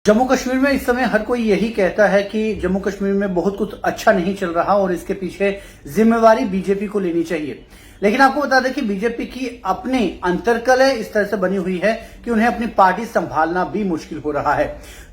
जम्मू कश्मीर में इस समय हर कोई यही कहता है कि जम्मू कश्मीर में बहुत कुछ अच्छा नहीं चल रहा और इसके पीछे जिम्मेवारी बीजेपी को लेनी चाहिए। लेकिन आपको बता दें कि बीजेपी की अपनी अंतर्कलह इस तरह से बनी हुई है कि उन्हें अपनी पार्टी संभालना भी मुश्किल हो रहा है।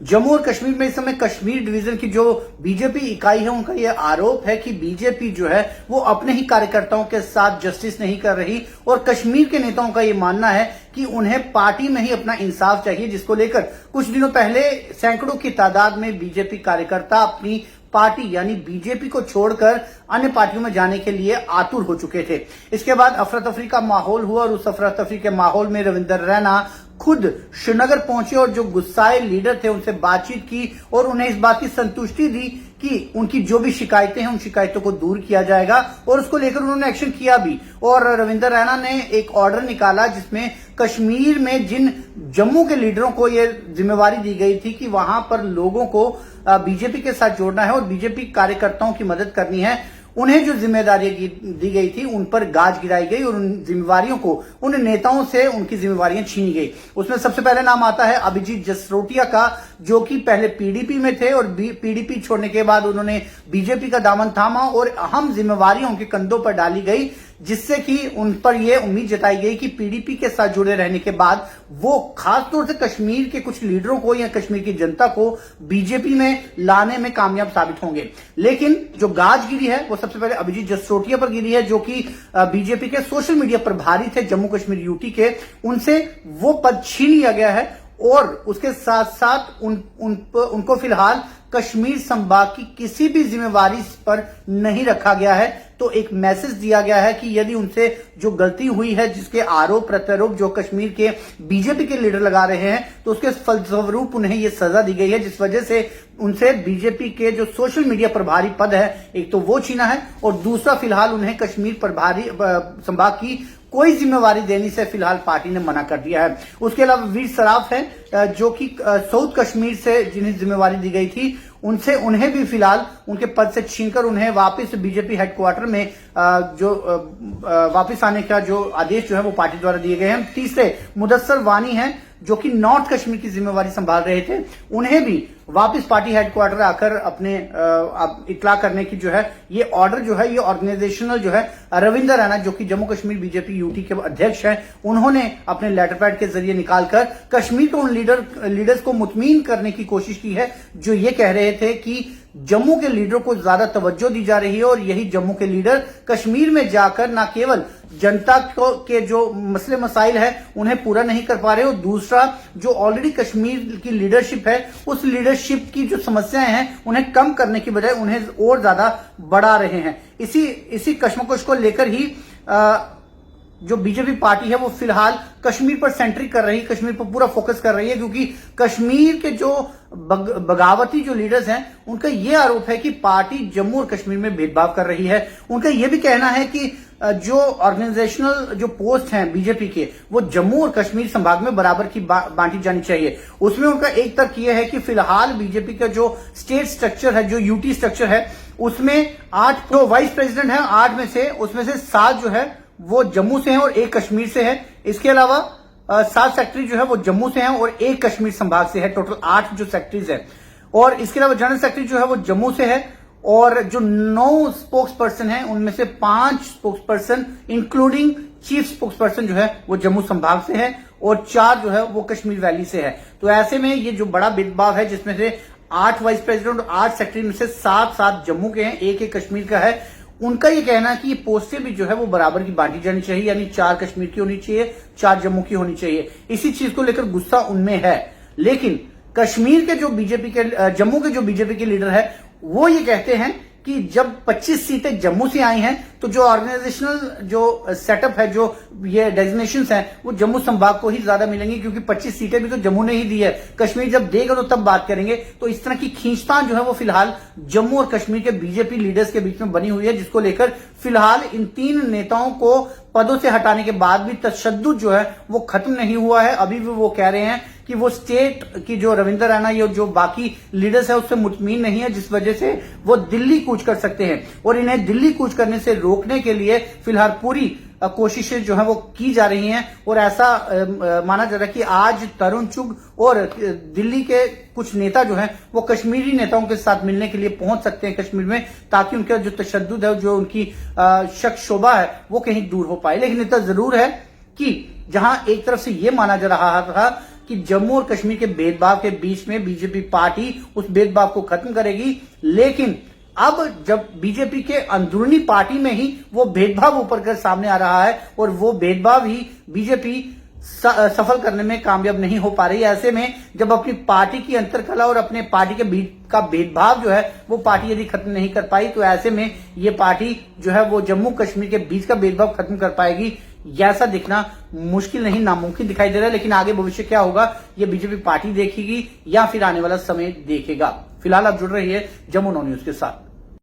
जम्मू और कश्मीर में इस समय कश्मीर डिवीजन की जो बीजेपी इकाई है उनका यह आरोप है कि बीजेपी जो है वो अपने ही कार्यकर्ताओं के साथ जस्टिस नहीं कर रही और कश्मीर के नेताओं का ये मानना है कि उन्हें पार्टी में ही अपना इंसाफ चाहिए, जिसको लेकर कुछ दिनों पहले सैकड़ों की तादाद में बीजेपी कार्यकर्ता अपनी पार्टी यानी बीजेपी को छोड़कर अन्य पार्टियों में जाने के लिए आतुर हो चुके थे। इसके बाद अफरा तफरी का माहौल हुआ और उस अफरा तफरी के माहौल में रविंदर रैना खुद श्रीनगर पहुंचे और जो गुस्साए लीडर थे उनसे बातचीत की और उन्हें इस बात की संतुष्टि दी कि उनकी जो भी शिकायतें हैं उन शिकायतों को दूर किया जाएगा और उसको लेकर उन्होंने एक्शन किया भी। और रविंदर रैना ने एक ऑर्डर निकाला जिसमें कश्मीर में जिन जम्मू के लीडरों को यह जिम्मेवारी दी गई थी कि वहां पर लोगों को बीजेपी के साथ जोड़ना है और बीजेपी कार्यकर्ताओं की मदद करनी है, उन्हें जो जिम्मेदारी दी गई थी उन पर गाज गिराई गई और उन जिम्मेवारियों को उन नेताओं से उनकी जिम्मेवारियां छीनी गई। उसमें सबसे पहले नाम आता है अभिजीत जसरोटिया का, जो कि पहले पीडीपी में थे और पीडीपी छोड़ने के बाद उन्होंने बीजेपी का दामन थामा और अहम जिम्मेवारियां उनके कंधों पर डाली गई, जिससे कि उन पर यह उम्मीद जताई गई कि पीडीपी के साथ जुड़े रहने के बाद वो खासतौर से कश्मीर के कुछ लीडरों को या कश्मीर की जनता को बीजेपी में लाने में कामयाब साबित होंगे। लेकिन जो गाज गिरी है वो सबसे पहले अभिजीत जसरोटिया पर गिरी है, जो कि बीजेपी के सोशल मीडिया प्रभारी थे जम्मू कश्मीर यूटी के, उनसे वो पद छीन लिया गया है और उसके साथ साथ उनको फिलहाल कश्मीर संभाग की किसी भी जिम्मेवारी पर नहीं रखा गया है। तो एक मैसेज दिया गया है कि यदि उनसे जो गलती हुई है, जिसके आरोप प्रत्यारोप जो कश्मीर के बीजेपी के लीडर लगा रहे हैं, तो उसके फलस्वरूप उन्हें यह सजा दी गई है, जिस वजह से उनसे बीजेपी के जो सोशल मीडिया प्रभारी पद है एक तो वो छीना है और दूसरा फिलहाल उन्हें कश्मीर प्रभारी संभाग की कोई जिम्मेवारी देने से फिलहाल पार्टी ने मना कर दिया है। उसके अलावा वीर सराफ है जो कि साउथ कश्मीर से जिन्हें जिम्मेवारी दी गई थी उन्हें भी फिलहाल उनके पद से छीनकर उन्हें वापस बीजेपी हेडक्वार्टर में वापस आने का जो आदेश जो है वो पार्टी द्वारा दिए गए हैं। तीसरे मुदस्सर वानी है जो कि नॉर्थ कश्मीर की जिम्मेवारी संभाल रहे थे, उन्हें भी वापस पार्टी हेडक्वार्टर आकर अपने इतला करने की जो है ये ऑर्डर जो है ये ऑर्गेनाइजेशनल जो है रविंदर रैना जो कि जम्मू कश्मीर बीजेपी यूटी के अध्यक्ष हैं, उन्होंने अपने लेटर पैड के जरिए निकालकर कश्मीर को उन लीडर्स को मुतमीन करने की कोशिश की है जो ये कह रहे थे कि जम्मू के लीडरों को ज्यादा तवज्जो दी जा रही है और यही जम्मू के लीडर कश्मीर में जाकर न केवल जनता के जो मसले मसाइल है उन्हें पूरा नहीं कर पा रहे और दूसरा जो ऑलरेडी कश्मीर की लीडरशिप है उस लीडरशिप की जो समस्याएं हैं उन्हें कम करने की बजाय उन्हें और ज्यादा बढ़ा रहे हैं। इसी कश्मकश को लेकर ही जो बीजेपी पार्टी है वो फिलहाल कश्मीर पर सेंट्रिक कर रही है, कश्मीर पर पूरा फोकस कर रही है, क्योंकि कश्मीर के जो बगावती जो लीडर्स हैं उनका ये आरोप है कि पार्टी जम्मू और कश्मीर में भेदभाव कर रही है। उनका ये भी कहना है कि जो ऑर्गेनाइजेशनल जो पोस्ट हैं बीजेपी के वो जम्मू और कश्मीर संभाग में बराबर की बांटी जानी चाहिए। उसमें उनका एक तर्क यह है कि फिलहाल बीजेपी का जो स्टेट स्ट्रक्चर है, जो यूटी स्ट्रक्चर है, उसमें 8 जो वाइस प्रेसिडेंट है 8 में से उसमें से 7 जो है वो जम्मू से हैं और 1 कश्मीर से है। इसके अलावा 7 सेक्रेटरी जो है वो जम्मू से हैं और 1 कश्मीर संभाग से है। टोटल 8 जो सेक्रेटरीज है और इसके अलावा जनरल सेक्रेटरी जो है वो जम्मू से है और जो 9 स्पोक्स पर्सन है उनमें से 5 spokes person including chief spokes person जो है वो जम्मू संभाग से है और 4 जो है वो कश्मीर वैली से है। तो ऐसे में ये जो बड़ा भेदभाव है जिसमें से 8 वाइस प्रेसिडेंट और 8 सेक्रेटरी में से 7 जम्मू के हैं, 1 कश्मीर का है। उनका ये कहना है कि ये पोस्टें भी जो है वो बराबर की बांटी जानी चाहिए, यानी 4 कश्मीर की होनी चाहिए, 4 जम्मू की होनी चाहिए। इसी चीज को लेकर गुस्सा उनमें है। लेकिन कश्मीर के जो बीजेपी के जम्मू के जो बीजेपी के लीडर है वो ये कहते हैं कि जब 25 सीटें जम्मू से आई हैं तो जो ऑर्गेनाइजेशनल जो सेटअप है, जो ये डेजिग्नेशंस हैं वो जम्मू संभाग को ही ज्यादा मिलेंगी, क्योंकि 25 सीटें भी तो जम्मू ने ही दी है, कश्मीर जब देगा तो तब बात करेंगे। तो इस तरह की खींचतान जो है वो फिलहाल जम्मू और कश्मीर के बीजेपी लीडर्स के बीच में बनी हुई है, जिसको लेकर फिलहाल इन 3 नेताओं को पदों से हटाने के बाद भी तशद्दुद जो है वो खत्म नहीं हुआ है। अभी भी वो कह रहे हैं कि वो स्टेट की जो रविंदर रैना या जो बाकी लीडर्स है उससे मुतमीन नहीं है, जिस वजह से वो दिल्ली कूच कर सकते हैं और इन्हें दिल्ली कूच करने से रोकने के लिए फिलहाल पूरी कोशिशें जो है वो की जा रही हैं और ऐसा माना जा रहा है कि आज तरुण चुग और दिल्ली के कुछ नेता जो हैं वो कश्मीरी नेताओं के साथ मिलने के लिए पहुंच सकते हैं कश्मीर में, ताकि उनका जो तशद्दुद है, जो उनकी शक शोभा है, वो कहीं दूर हो पाए। लेकिन इतना जरूर है कि जहां एक तरफ से ये माना जा रहा था कि जम्मू और कश्मीर के भेदभाव के बीच में बीजेपी पार्टी उस भेदभाव को खत्म करेगी, लेकिन अब जब बीजेपी के अंदरूनी पार्टी में ही वो भेदभाव ऊपर कर सामने आ रहा है और वो भेदभाव ही बीजेपी सफल करने में कामयाब नहीं हो पा रही है। ऐसे में जब अपनी पार्टी की अंतरकला और अपने पार्टी के बीच का भेदभाव जो है वो पार्टी यदि खत्म नहीं कर पाई, तो ऐसे में ये पार्टी जो है वो जम्मू कश्मीर के बीच का भेदभाव खत्म कर पाएगी, ऐसा दिखना मुश्किल नहीं, नामुमकिन दिखाई दे रहा है। लेकिन आगे भविष्य क्या होगा ये बीजेपी पार्टी देखेगी या फिर आने वाला समय देखेगा। फिलहाल आप जुड़ रही है जम्मू 9 न्यूज के साथ।